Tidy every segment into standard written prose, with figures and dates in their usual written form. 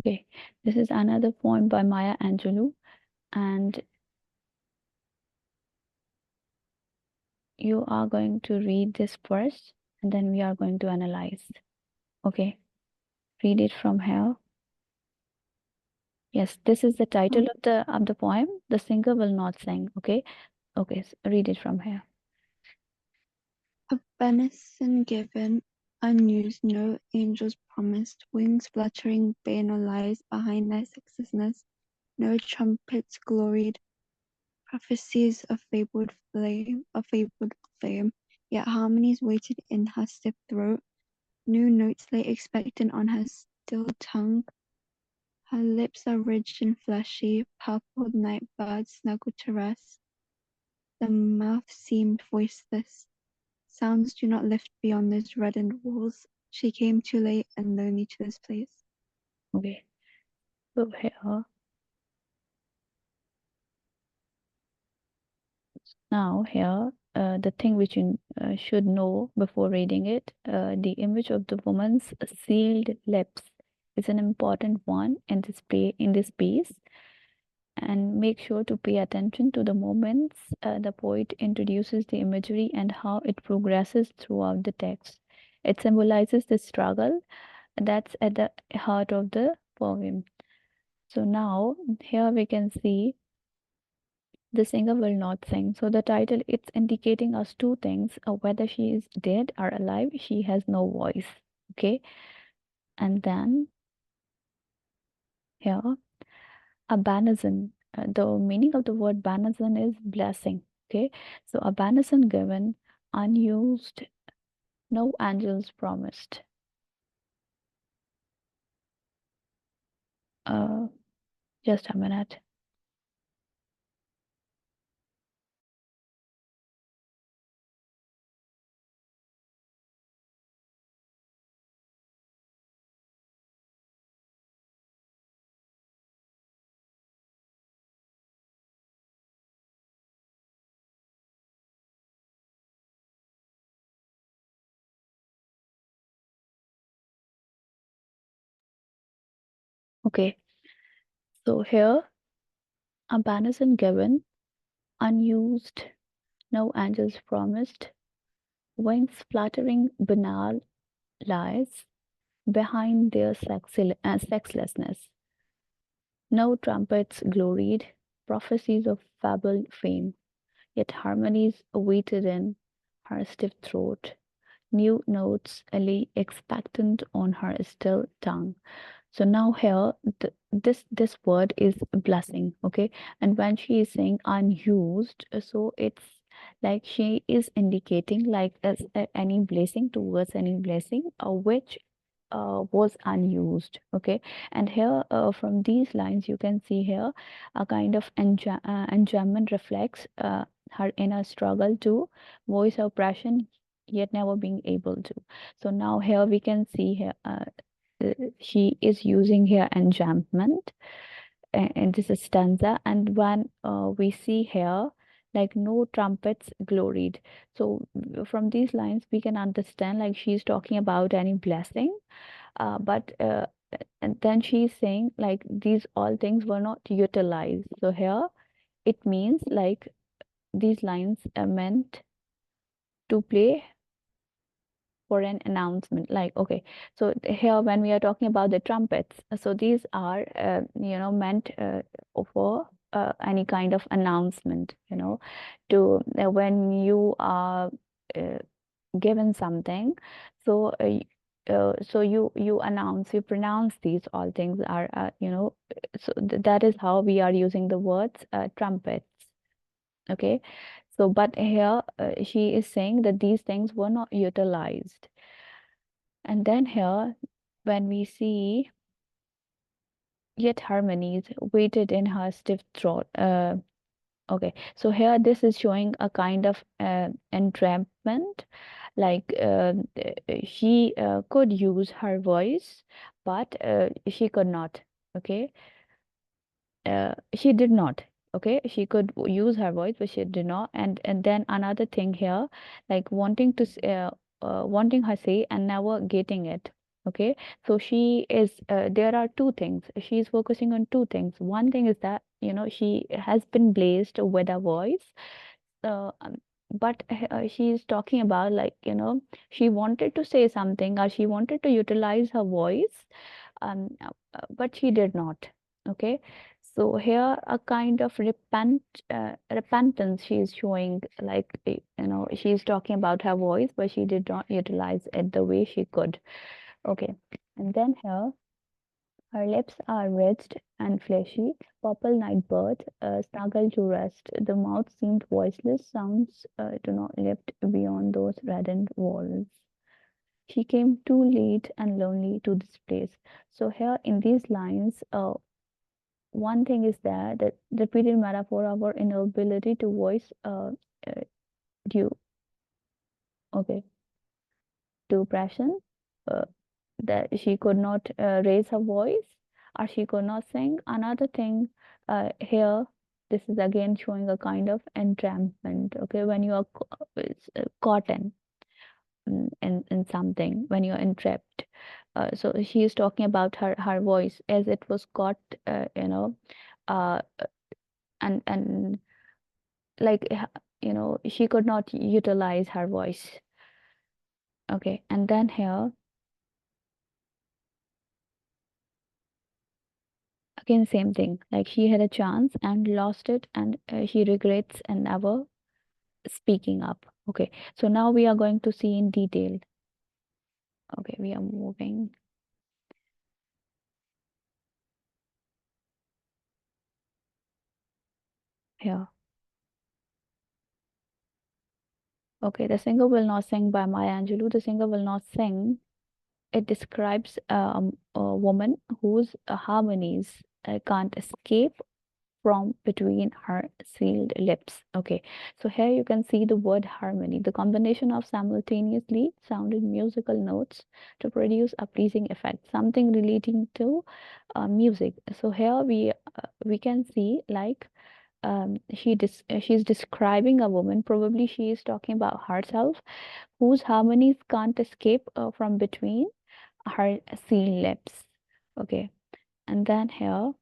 Okay, this is another poem by Maya Angelou, and you are going to read this first, and then we are going to analyze. Okay, read it from here. Yes, this is the title of the poem. The singer will not sing. Okay, okay, so read it from here. A benison given, unused, no angels promised, wings fluttering, banal lies behind their sexlessness, no trumpets gloried, prophecies of fabled fame, yet harmonies waited in her stiff throat, new notes lay expectant on her still tongue. Her lips are ridged and fleshy, purpled night birds snuggled to rest. The mouth seemed voiceless. Sounds do not lift beyond those reddened walls. She came too late and lonely to this place. Okay, so here. Now here, the thing which you should know before reading it, the image of the woman's sealed lips is an important one in this piece. And make sure to pay attention to the moments the poet introduces the imagery and how it progresses throughout the text. It symbolizes the struggle that's at the heart of the poem. So now here we can see the singer will not sing. So the title, it's indicating us two things, whether she is dead or alive, she has no voice. Okay. And then here, a benison. The meaning of the word benison is blessing. Okay. So a benison given, unused, no angels promised. Uh, just a minute. Okay. So here, a benison given, unused, no angels promised, wings fluttering banal lies behind their sexlessness. No trumpets gloried, prophecies of fabled fame, yet harmonies awaited in her stiff throat, new notes lay expectant on her still tongue. So now here, this word is blessing, okay? And when she is saying unused, so it's like she is indicating like as any blessing towards any blessing, which was unused, okay? And here, from these lines, you can see here a kind of enjoyment reflects her inner struggle to voice oppression, yet never being able to. So now here we can see here. She is using here enjambment in this stanza, and when we see here like no trumpets gloried, so from these lines we can understand like she's talking about any blessing, but and then she's saying like these all things were not utilized. So here it means like these lines are meant to play for an announcement, like okay, so here when we are talking about the trumpets, so these are meant for any kind of announcement, to when you are uh, given something, so so you announce, you pronounce these all things are so that is how we are using the words trumpets. Okay, so but here she is saying that these things were not utilized. And then here, when we see yet harmonies waited in her stiff throat. Okay, so here this is showing a kind of entrapment, like she could use her voice, but she could not. Okay, she did not. Okay, she could use her voice, but she did not. And then another thing here, like wanting to wanting her say and never getting it. Okay, so she is, there are two things. She's focusing on two things. One thing is that, she has been blessed with a voice, uh, um, but she is talking about, like, she wanted to say something, or she wanted to utilize her voice, but she did not. Okay, so here a kind of repentance she is showing, like, she's talking about her voice, but she did not utilize it the way she could. Okay, and then here her lips are ridged and fleshy, purple nightbird, snuggled to rest. The mouth seemed voiceless, sounds do not lift beyond those reddened walls. She came too late and lonely to this place. So here in these lines, one thing is that the repeated metaphor of our inability to voice uh, due, okay, depression, uh, that she could not raise her voice, or she could not sing. Another thing, here, this is again showing a kind of entrampment. Okay, when you are caught in something, when you're entrapped. So she is talking about her voice as it was caught, uh, and like, she could not utilize her voice. Okay, and then here again, same thing, like she had a chance and lost it, and she regrets and never speaking up. Okay, so now we are going to see in detail. Okay, we are moving here. Okay, the singer will not sing by Maya Angelou. The singer will not sing. It describes a woman whose harmonies can't escape from between her sealed lips. Okay, so here you can see the word harmony, the combination of simultaneously sounded musical notes to produce a pleasing effect, something relating to music. So here we can see, like, she's describing a woman, probably she is talking about herself, whose harmonies can't escape from between her sealed lips. Okay, and then here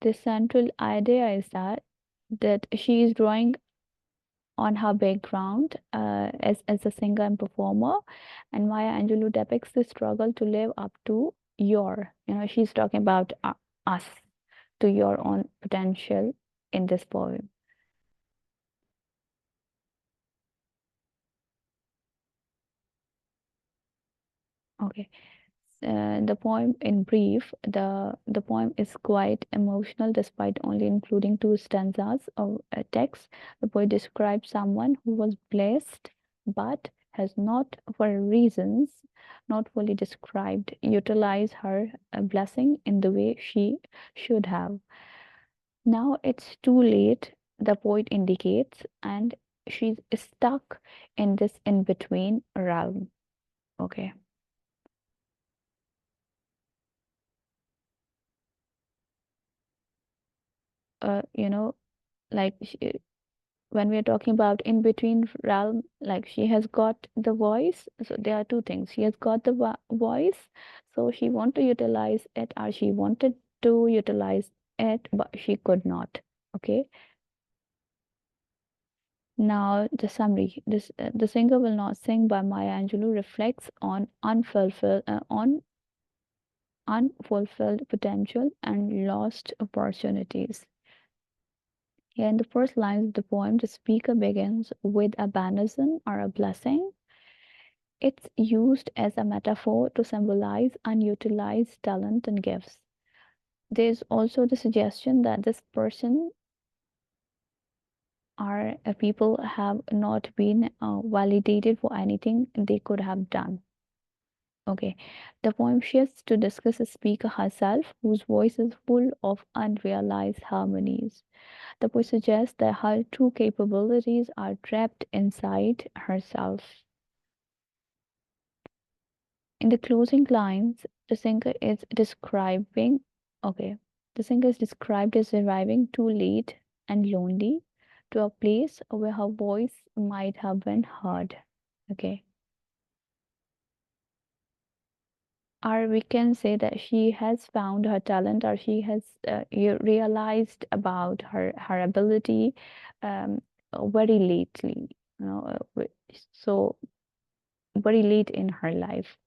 the central idea is that she is drawing on her background as a singer and performer, and Maya Angelou depicts the struggle to live up to she's talking about us, to your own potential in this poem. Okay. The poem, in brief, the poem is quite emotional despite only including two stanzas of text. The poet describes someone who was blessed but has not, for reasons not fully described, utilized her blessing in the way she should have. Now it's too late, the poet indicates, and she's stuck in this in between realm. Okay. You know, like, when we're talking about in between realm, like, she has got the voice. So there are two things: she has got the voice, so she want to utilize it, or she wanted to utilize it, but she could not. Okay, now the summary. The singer will not sing by Maya Angelou reflects on unfulfilled potential and lost opportunities. Here in the first lines of the poem, the speaker begins with a benison or a blessing. It's used as a metaphor to symbolize unutilized talent and gifts. There's also the suggestion that this person or people have not been validated for anything they could have done. Okay, the poem shifts to discuss a speaker herself whose voice is full of unrealized harmonies. The poet suggests that her true capabilities are trapped inside herself. In the closing lines, okay, the singer is described as arriving too late and lonely to a place where her voice might have been heard. Okay, or we can say that she has found her talent, or she has realized about her ability um, very lately, you know, so very late in her life,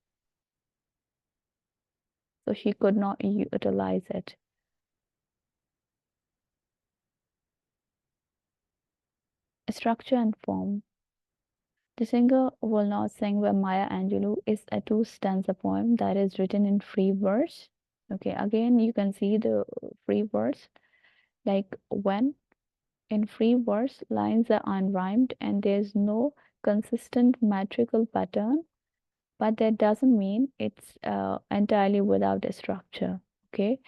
so she could not utilize it. Structure and form. The singer will not sing by Maya Angelou is a two stanza poem that is written in free verse. Okay, again you can see the free verse, like when in free verse lines are unrhymed and there's no consistent metrical pattern, but that doesn't mean it's entirely without a structure. Okay,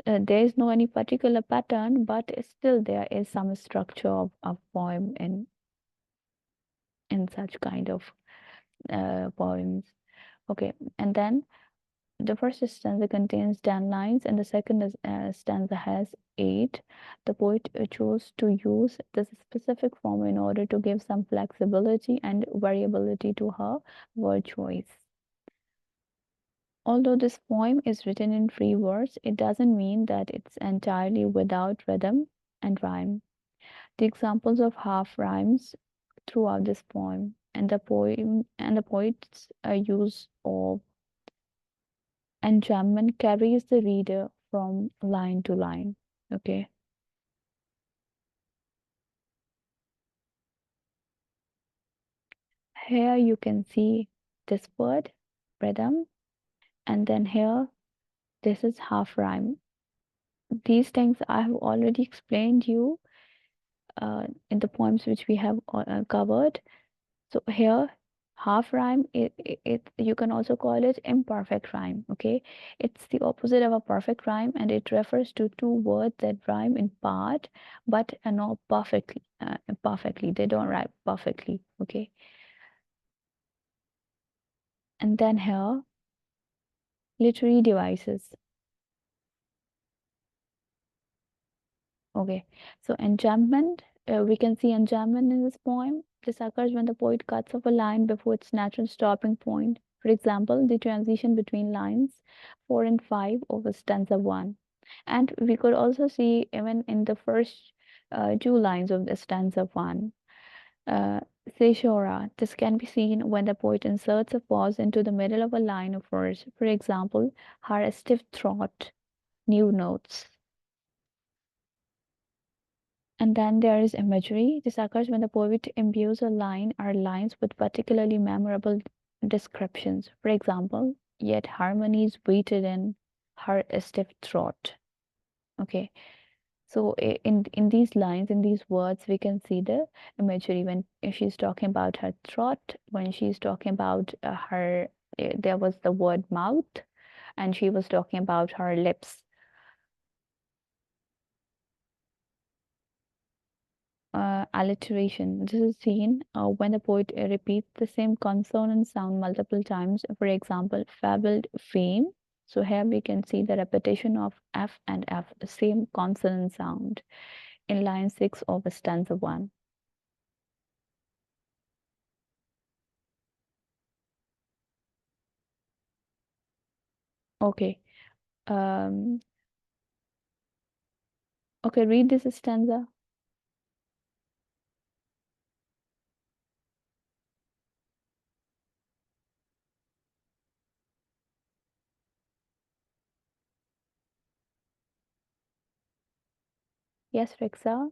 there is no any particular pattern, but still there is some structure of a poem in such kind of poems. Okay, and then the first stanza contains 10 lines, and the second stanza has 8. The poet chose to use this specific form in order to give some flexibility and variability to her word choice. Although this poem is written in free verse, it doesn't mean that it's entirely without rhythm and rhyme. The examples of half rhymes throughout this poem, and the poet's use of enjambment carries the reader from line to line. Okay, here you can see this word rhythm, and then here this is half rhyme. These things I have already explained you in the poems which we have covered. So here, half rhyme, you can also call it imperfect rhyme. Okay, it's the opposite of a perfect rhyme, and it refers to two words that rhyme in part, but not perfectly. Perfectly, they don't rhyme perfectly. Okay, and then here, literary devices. Okay, so enjambment, we can see enjambment in this poem. This occurs when the poet cuts off a line before its natural stopping point. For example, the transition between lines 4 and 5 of a stanza 1. And we could also see even in the first two lines of the stanza 1. Uh, Caesura. This can be seen when the poet inserts a pause into the middle of a line of verse. For example, her stiff throat, new notes. And then there is imagery. This occurs when the poet imbues a line or lines with particularly memorable descriptions. For example, yet harmonies weighted in her stiff throat. Okay, so in these lines, in these words, we can see the imagery when if she's talking about her throat, when she's talking about her, there was the word mouth, and she was talking about her lips. Alliteration. This is seen when the poet repeats the same consonant sound multiple times. For example, fabled fame. So here we can see the repetition of F and F, the same consonant sound in line 6 of stanza 1. Okay. Um, okay, read this stanza. Yes, Rixa.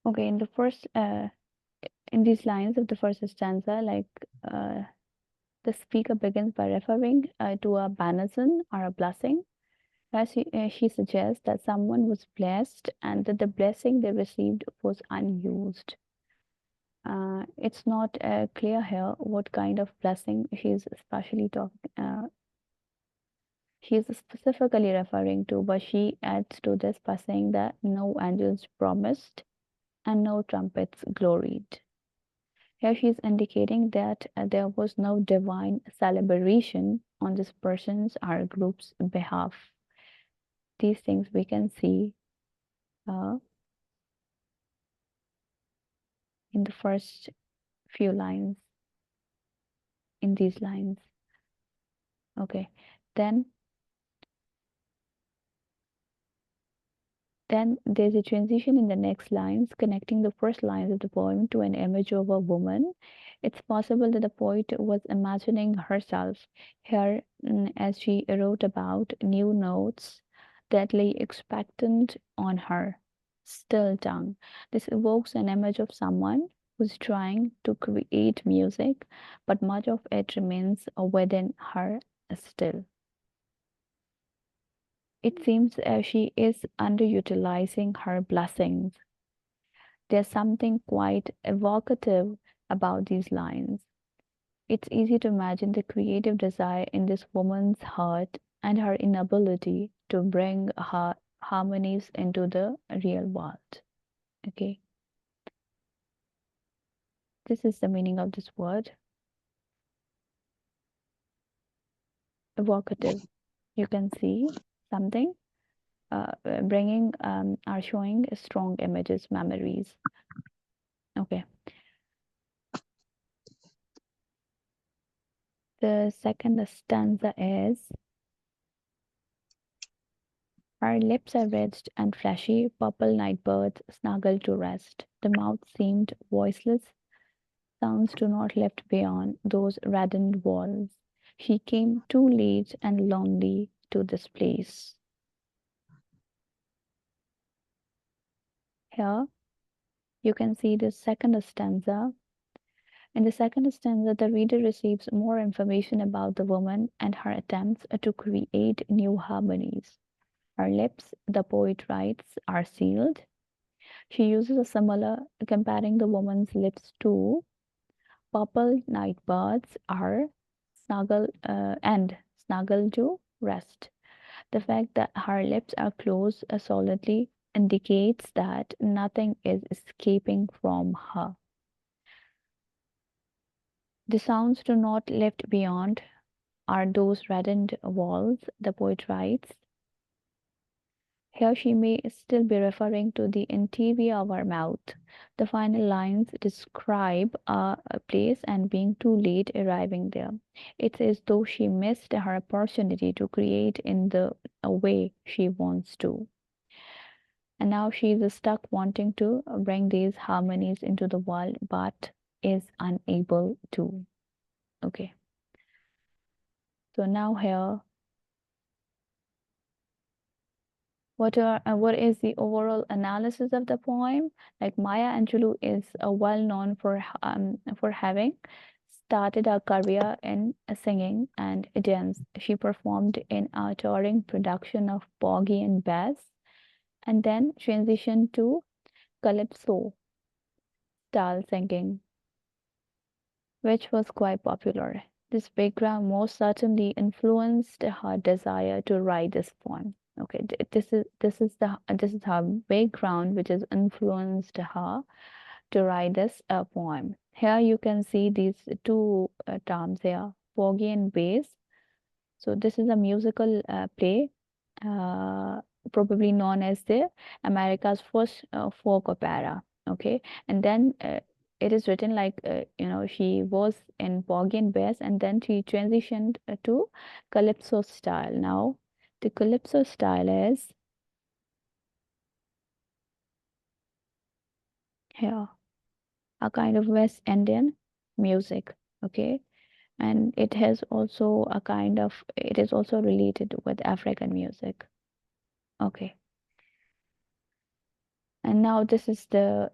Okay, in these lines of the first stanza, like the speaker begins by referring to a benison or a blessing. She suggests that someone was blessed and that the blessing they received was unused. It's not clear here what kind of blessing she's especially talking. He's specifically referring to, but she adds to this by saying that no angels promised and no trumpets gloried. Here she is indicating that there was no divine celebration on this person's or group's behalf. These things we can see uh, in the first few lines, in these lines. Okay, then Then there's a transition in the next lines, connecting the first lines of the poem to an image of a woman. It's possible that the poet was imagining herself here as she wrote about new notes that lay expectant on her still tongue. This evokes an image of someone who's trying to create music, but much of it remains within her still. It seems she is underutilizing her blessings. There's something quite evocative about these lines. It's easy to imagine the creative desire in this woman's heart and her inability to bring her harmonies into the real world. Okay, this is the meaning of this word, evocative. You can see something bringing or showing strong images, memories. Okay. The second stanza is: Our lips are ridged and fleshy, purple nightbirds snuggle to rest. The mouth seemed voiceless, sounds do not lift beyond those reddened walls. She came too late and lonely to this place. Here you can see the second stanza. In the second stanza, the reader receives more information about the woman and her attempts to create new harmonies. Her lips, the poet writes, are sealed. She uses a similar, comparing the woman's lips to purple nightbirds are snuggle to rest. The fact that her lips are closed solidly indicates that nothing is escaping from her. The sounds do not lift beyond are those reddened walls, the poet writes. Here she may still be referring to the interior of our mouth. The final lines describe a place and being too late arriving there. It's as though she missed her opportunity to create in the a way she wants to. And now she's stuck wanting to bring these harmonies into the world, but is unable to. Okay. So now here what is the overall analysis of the poem? Like Maya Angelou is well known for having started her career in singing and dance. She performed in a touring production of Porgy and Bess, and then transitioned to calypso style singing, which was quite popular. This background most certainly influenced her desire to write this poem. Okay, this is her background which has influenced her to write this poem. Here you can see these two terms here, Porgy and Bess. So this is a musical play, uh, probably known as the America's first folk opera. Okay, and then it is written like she was in Porgy and Bess, and then she transitioned to calypso style. Now, the calypso style is here a kind of West Indian music. Okay, and it has also a kind of it is also related with African music. Okay. And now this is the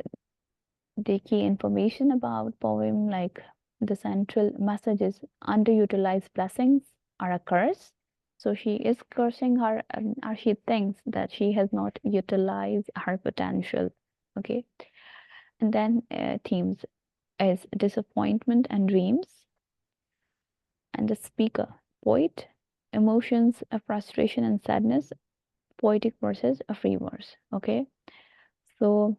key information about poem, like the central message is underutilized blessings are a curse. So she is cursing her, or she thinks that she has not utilized her potential. Okay. And then themes is disappointment and dreams, and the speaker, poet, emotions, a frustration and sadness, poetic versus a free verse. Okay, so